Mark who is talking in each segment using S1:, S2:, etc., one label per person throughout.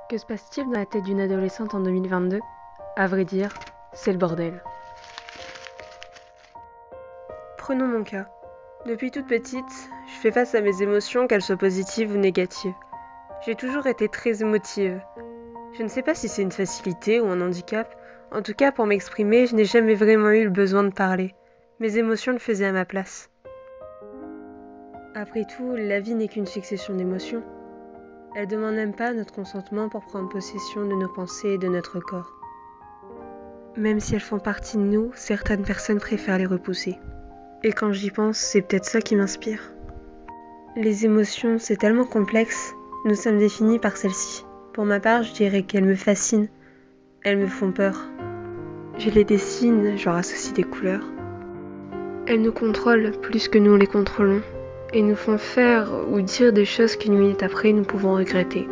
S1: Que se passe-t-il dans la tête d'une adolescente en 2022 ? À vrai dire, c'est le bordel. Prenons mon cas. Depuis toute petite, je fais face à mes émotions, qu'elles soient positives ou négatives. J'ai toujours été très émotive. Je ne sais pas si c'est une facilité ou un handicap. En tout cas, pour m'exprimer, je n'ai jamais vraiment eu le besoin de parler. Mes émotions le faisaient à ma place. Après tout, la vie n'est qu'une succession d'émotions. Elle ne demande même pas notre consentement pour prendre possession de nos pensées et de notre corps. Même si elles font partie de nous, certaines personnes préfèrent les repousser. Et quand j'y pense, c'est peut-être ça qui m'inspire. Les émotions, c'est tellement complexe, nous sommes définis par celles-ci. Pour ma part, je dirais qu'elles me fascinent, elles me font peur. Je les dessine, je leur associe des couleurs. Elles nous contrôlent plus que nous les contrôlons, et nous font faire ou dire des choses qu'une minute après nous pouvons regretter.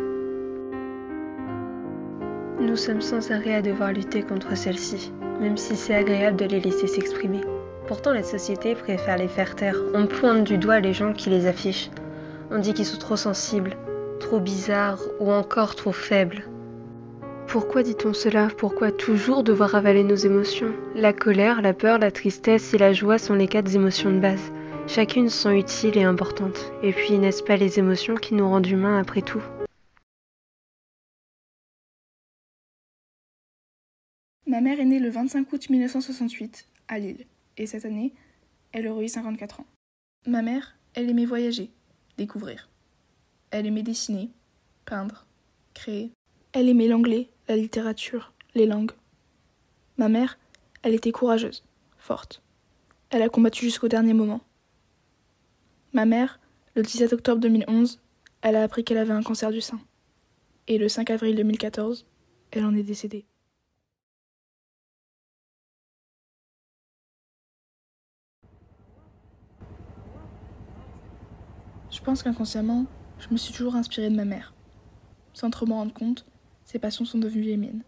S1: Nous sommes sans arrêt à devoir lutter contre celles-ci, même si c'est agréable de les laisser s'exprimer. Pourtant, la société préfère les faire taire. On pointe du doigt les gens qui les affichent. On dit qu'ils sont trop sensibles, trop bizarres ou encore trop faibles. Pourquoi dit-on cela ? Pourquoi toujours devoir avaler nos émotions ? La colère, la peur, la tristesse et la joie sont les 4 émotions de base. Chacune sont utiles et importantes. Et puis, n'est-ce pas les émotions qui nous rendent humains après tout ?
S2: Ma mère est née le 25 août 1968 à Lille, et cette année, elle aurait eu 54 ans. Ma mère, elle aimait voyager, découvrir. Elle aimait dessiner, peindre, créer. Elle aimait l'anglais, la littérature, les langues. Ma mère, elle était courageuse, forte. Elle a combattu jusqu'au dernier moment. Ma mère, le 17 octobre 2011, elle a appris qu'elle avait un cancer du sein. Et le 5 avril 2014, elle en est décédée. Je pense qu'inconsciemment, je me suis toujours inspirée de ma mère. Sans trop m'en rendre compte, ses passions sont devenues les miennes.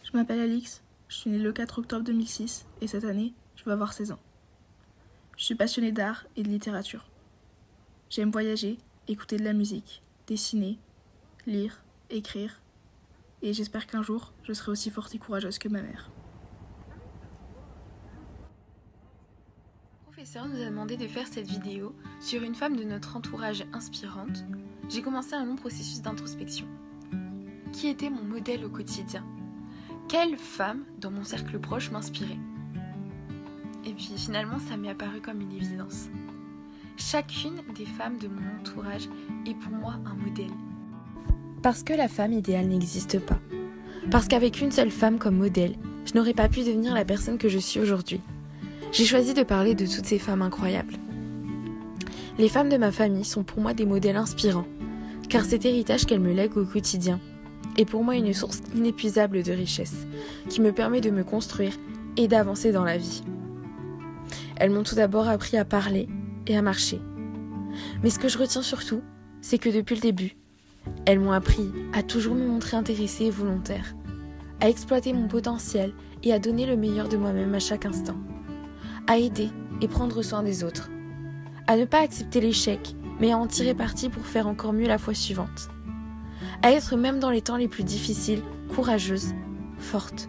S2: Je m'appelle Alix, je suis née le 4 octobre 2006 et cette année, je vais avoir 16 ans. Je suis passionnée d'art et de littérature. J'aime voyager, écouter de la musique, dessiner, lire, écrire, et j'espère qu'un jour, je serai aussi forte et courageuse que ma mère.
S3: Le professeur nous a demandé de faire cette vidéo sur une femme de notre entourage inspirante. J'ai commencé un long processus d'introspection. Qui était mon modèle au quotidien ? Quelle femme dans mon cercle proche m'inspirait ? Et puis finalement, ça m'est apparu comme une évidence. Chacune des femmes de mon entourage est pour moi un modèle. Parce que la femme idéale n'existe pas. Parce qu'avec une seule femme comme modèle, je n'aurais pas pu devenir la personne que je suis aujourd'hui. J'ai choisi de parler de toutes ces femmes incroyables. Les femmes de ma famille sont pour moi des modèles inspirants, car cet héritage qu'elles me lèguent au quotidien est pour moi une source inépuisable de richesse, qui me permet de me construire et d'avancer dans la vie. Elles m'ont tout d'abord appris à parler et à marcher. Mais ce que je retiens surtout, c'est que depuis le début, elles m'ont appris à toujours me montrer intéressée et volontaire, à exploiter mon potentiel et à donner le meilleur de moi-même à chaque instant, à aider et prendre soin des autres, à ne pas accepter l'échec, mais à en tirer parti pour faire encore mieux la fois suivante, à être même dans les temps les plus difficiles, courageuse, forte,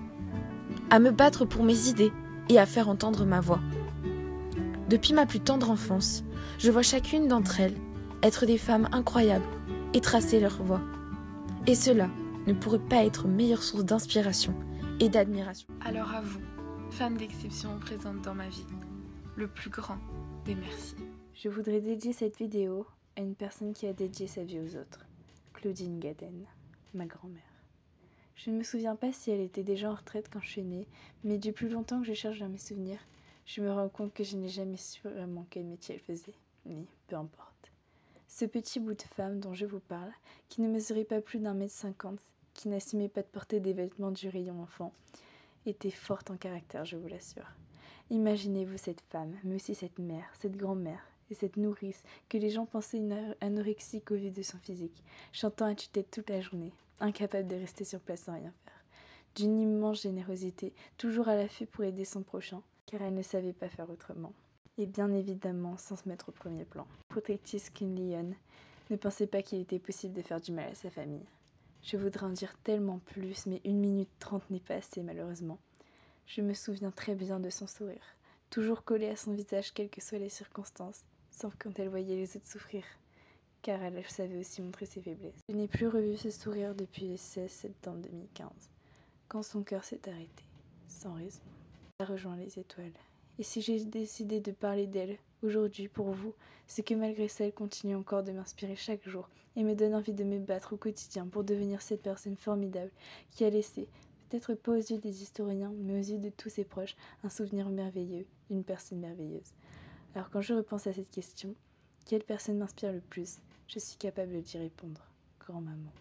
S3: à me battre pour mes idées et à faire entendre ma voix. Depuis ma plus tendre enfance, je vois chacune d'entre elles être des femmes incroyables et tracer leur voie. Et cela ne pourrait pas être meilleure source d'inspiration et d'admiration. Alors à vous, femme d'exception présente dans ma vie, le plus grand des merci.
S4: Je voudrais dédier cette vidéo à une personne qui a dédié sa vie aux autres, Claudine Gaden, ma grand-mère. Je ne me souviens pas si elle était déjà en retraite quand je suis née, mais du plus longtemps que je cherche dans mes souvenirs, je me rends compte que je n'ai jamais su vraiment quel métier elle faisait, ni peu importe. Ce petit bout de femme dont je vous parle, qui ne mesurait pas plus d'1,50 m, qui n'assumait pas de porter des vêtements du rayon enfant, était forte en caractère, je vous l'assure. Imaginez-vous cette femme, mais aussi cette mère, cette grand-mère et cette nourrice que les gens pensaient anorexique au vu de son physique, chantant à tue-tête toute la journée, incapable de rester sur place sans rien faire. D'une immense générosité, toujours à l'affût pour aider son prochain, car elle ne savait pas faire autrement. et bien évidemment sans se mettre au premier plan. Protectrice King Leon ne pensait pas qu'il était possible de faire du mal à sa famille. Je voudrais en dire tellement plus, mais 1 minute 30 n'est pas assez malheureusement. Je me souviens très bien de son sourire, toujours collé à son visage quelles que soient les circonstances, sauf quand elle voyait les autres souffrir, car elle savait aussi montrer ses faiblesses. Je n'ai plus revu ce sourire depuis le 16 septembre 2015, quand son cœur s'est arrêté, sans raison. Elle a rejoint les étoiles. Et si j'ai décidé de parler d'elle aujourd'hui pour vous, c'est que malgré ça, elle continue encore de m'inspirer chaque jour et me donne envie de me battre au quotidien pour devenir cette personne formidable qui a laissé, peut-être pas aux yeux des historiens, mais aux yeux de tous ses proches, un souvenir merveilleux d'une personne merveilleuse. Alors quand je repense à cette question, quelle personne m'inspire le plus? Je suis capable d'y répondre. Grand-maman.